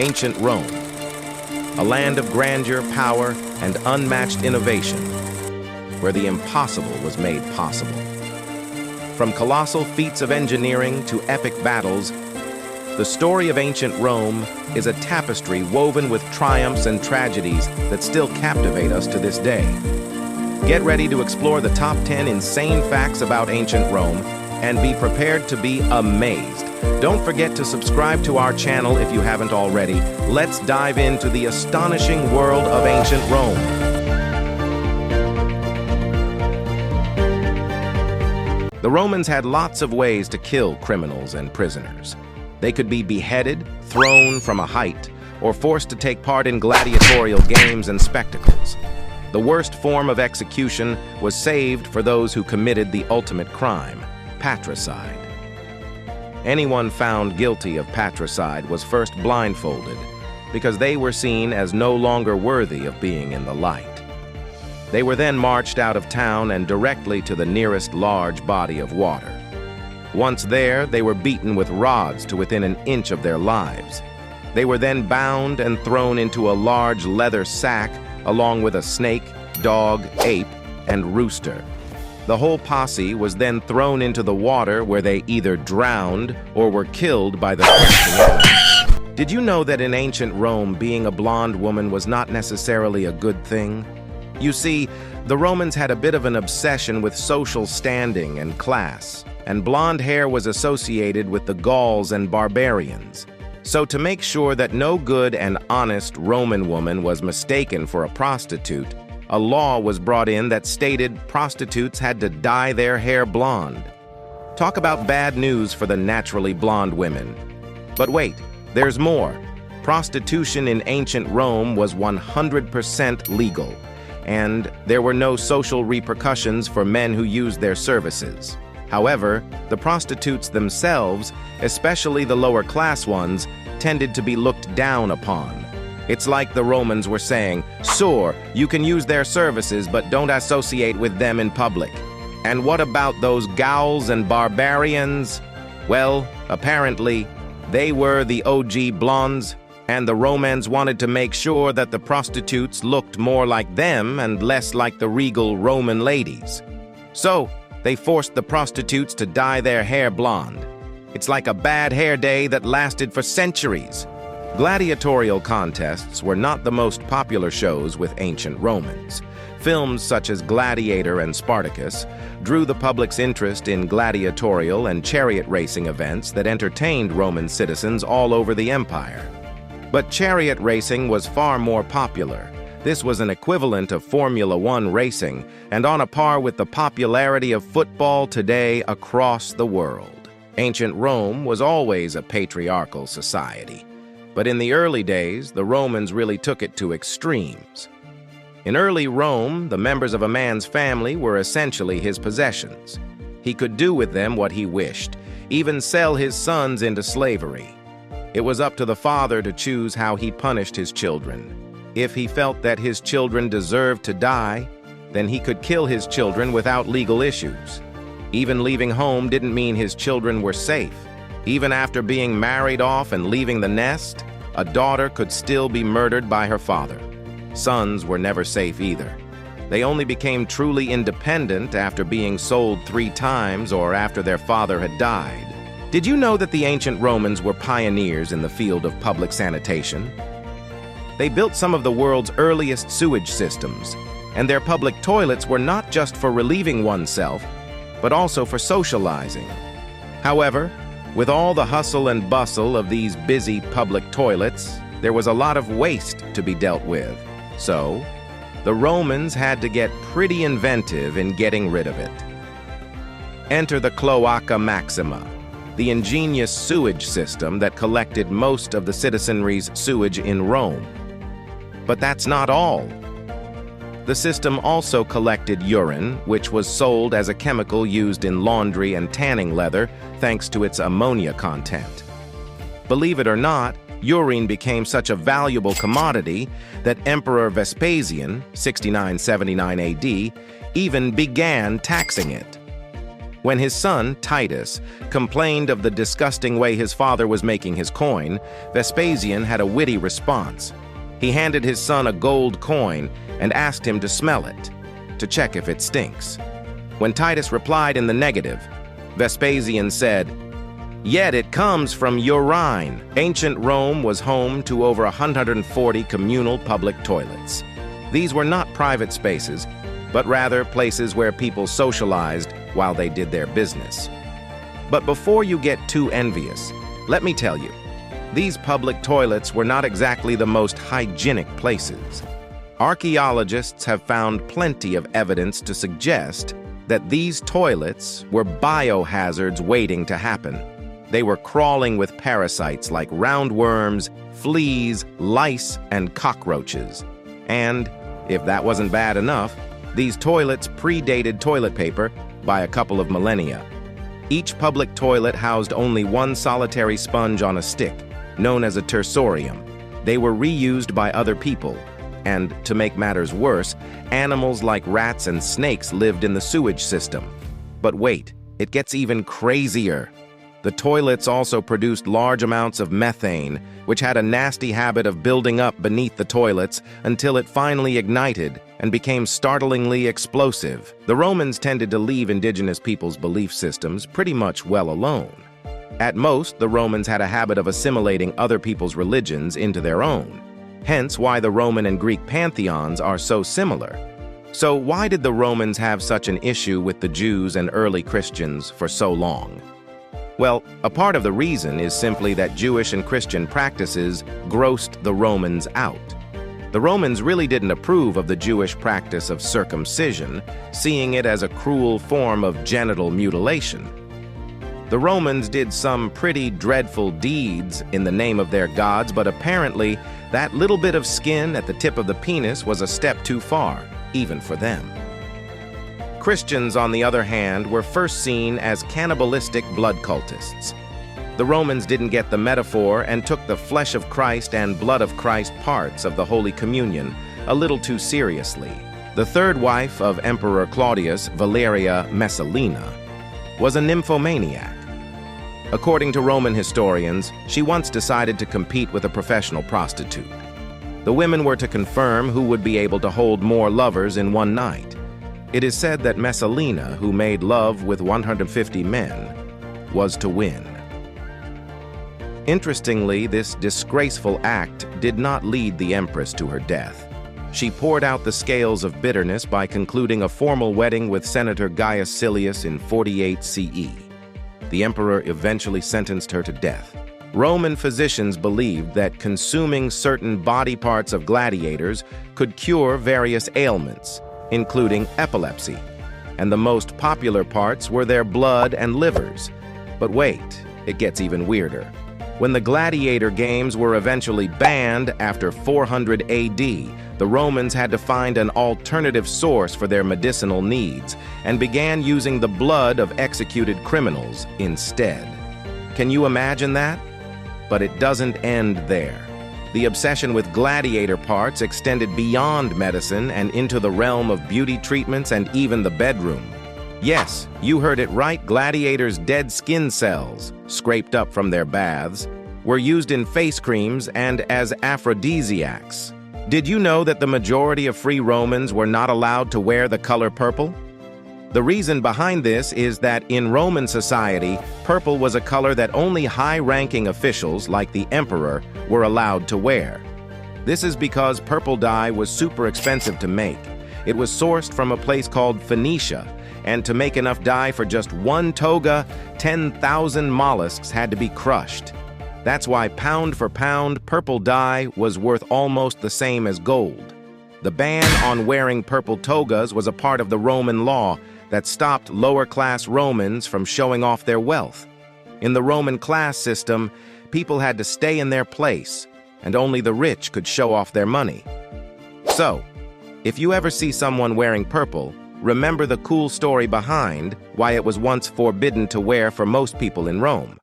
Ancient Rome, a land of grandeur, power, and unmatched innovation, where the impossible was made possible. From colossal feats of engineering to epic battles, the story of ancient Rome is a tapestry woven with triumphs and tragedies that still captivate us to this day. Get ready to explore the top 10 insane facts about ancient Rome and be prepared to be amazed. Don't forget to subscribe to our channel if you haven't already. Let's dive into the astonishing world of ancient Rome. The Romans had lots of ways to kill criminals and prisoners. They could be beheaded, thrown from a height, or forced to take part in gladiatorial games and spectacles. The worst form of execution was saved for those who committed the ultimate crime, patricide. Anyone found guilty of patricide was first blindfolded because they were seen as no longer worthy of being in the light. They were then marched out of town and directly to the nearest large body of water. Once there, they were beaten with rods to within an inch of their lives. They were then bound and thrown into a large leather sack along with a snake, dog, ape, and rooster. The whole posse was then thrown into the water where they either drowned or were killed by the threshing elements. Did you know that in ancient Rome, being a blonde woman was not necessarily a good thing? You see, the Romans had a bit of an obsession with social standing and class, and blonde hair was associated with the Gauls and barbarians. So to make sure that no good and honest Roman woman was mistaken for a prostitute, a law was brought in that stated prostitutes had to dye their hair blonde. Talk about bad news for the naturally blonde women. But wait, there's more. Prostitution in ancient Rome was 100% legal, and there were no social repercussions for men who used their services. However, the prostitutes themselves, especially the lower class ones, tended to be looked down upon. It's like the Romans were saying, "Sure, you can use their services, but don't associate with them in public." And what about those Gauls and barbarians? Well, apparently, they were the OG blondes, and the Romans wanted to make sure that the prostitutes looked more like them and less like the regal Roman ladies. So, they forced the prostitutes to dye their hair blonde. It's like a bad hair day that lasted for centuries. Gladiatorial contests were not the most popular shows with ancient Romans. Films such as Gladiator and Spartacus drew the public's interest in gladiatorial and chariot racing events that entertained Roman citizens all over the empire. But chariot racing was far more popular. This was an equivalent of Formula One racing and on a par with the popularity of football today across the world. Ancient Rome was always a patriarchal society. But in the early days, the Romans really took it to extremes. In early Rome, the members of a man's family were essentially his possessions. He could do with them what he wished, even sell his sons into slavery. It was up to the father to choose how he punished his children. If he felt that his children deserved to die, then he could kill his children without legal issues. Even leaving home didn't mean his children were safe. Even after being married off and leaving the nest, a daughter could still be murdered by her father. Sons were never safe either. They only became truly independent after being sold 3 times or after their father had died. Did you know that the ancient Romans were pioneers in the field of public sanitation? They built some of the world's earliest sewage systems, and their public toilets were not just for relieving oneself, but also for socializing. However, with all the hustle and bustle of these busy public toilets, there was a lot of waste to be dealt with. So, the Romans had to get pretty inventive in getting rid of it. Enter the Cloaca Maxima, the ingenious sewage system that collected most of the citizenry's sewage in Rome. But that's not all. The system also collected urine, which was sold as a chemical used in laundry and tanning leather thanks to its ammonia content. Believe it or not, urine became such a valuable commodity that Emperor Vespasian, 69-79 AD, even began taxing it. When his son, Titus, complained of the disgusting way his father was making his coin, Vespasian had a witty response. He handed his son a gold coin and asked him to smell it, to check if it stinks. When Titus replied in the negative, Vespasian said, "Yet it comes from urine." Ancient Rome was home to over 140 communal public toilets. These were not private spaces, but rather places where people socialized while they did their business. But before you get too envious, let me tell you, these public toilets were not exactly the most hygienic places. Archaeologists have found plenty of evidence to suggest that these toilets were biohazards waiting to happen. They were crawling with parasites like roundworms, fleas, lice, and cockroaches. And, if that wasn't bad enough, these toilets predated toilet paper by a couple of millennia. Each public toilet housed only one solitary sponge on a stick, known as a tersorium. They were reused by other people, and, to make matters worse, animals like rats and snakes lived in the sewage system. But wait, it gets even crazier. The toilets also produced large amounts of methane, which had a nasty habit of building up beneath the toilets until it finally ignited and became startlingly explosive. The Romans tended to leave indigenous people's belief systems pretty much well alone. At most, the Romans had a habit of assimilating other people's religions into their own. Hence why the Roman and Greek pantheons are so similar. So why did the Romans have such an issue with the Jews and early Christians for so long? Well, a part of the reason is simply that Jewish and Christian practices grossed the Romans out. The Romans really didn't approve of the Jewish practice of circumcision, seeing it as a cruel form of genital mutilation. The Romans did some pretty dreadful deeds in the name of their gods, but apparently that little bit of skin at the tip of the penis was a step too far, even for them. Christians, on the other hand, were first seen as cannibalistic blood cultists. The Romans didn't get the metaphor and took the flesh of Christ and blood of Christ parts of the Holy Communion a little too seriously. The third wife of Emperor Claudius, Valeria Messalina, was a nymphomaniac. According to Roman historians, she once decided to compete with a professional prostitute. The women were to confirm who would be able to hold more lovers in one night. It is said that Messalina, who made love with 150 men, was to win. Interestingly, this disgraceful act did not lead the empress to her death. She poured out the scales of bitterness by concluding a formal wedding with Senator Gaius Silius in 48 CE. The emperor eventually sentenced her to death. Roman physicians believed that consuming certain body parts of gladiators could cure various ailments, including epilepsy, and the most popular parts were their blood and livers. But wait, it gets even weirder. When the gladiator games were eventually banned after 400 AD, the Romans had to find an alternative source for their medicinal needs and began using the blood of executed criminals instead. Can you imagine that? But it doesn't end there. The obsession with gladiator parts extended beyond medicine and into the realm of beauty treatments and even the bedroom. Yes, you heard it right, gladiators' dead skin cells, scraped up from their baths, were used in face creams and as aphrodisiacs. Did you know that the majority of free Romans were not allowed to wear the color purple? The reason behind this is that in Roman society, purple was a color that only high-ranking officials, like the emperor, were allowed to wear. This is because purple dye was super expensive to make. It was sourced from a place called Phoenicia, and to make enough dye for just one toga, 10,000 mollusks had to be crushed. That's why pound for pound, purple dye was worth almost the same as gold. The ban on wearing purple togas was a part of the Roman law that stopped lower-class Romans from showing off their wealth. In the Roman class system, people had to stay in their place, and only the rich could show off their money. So, if you ever see someone wearing purple, remember the cool story behind why it was once forbidden to wear for most people in Rome.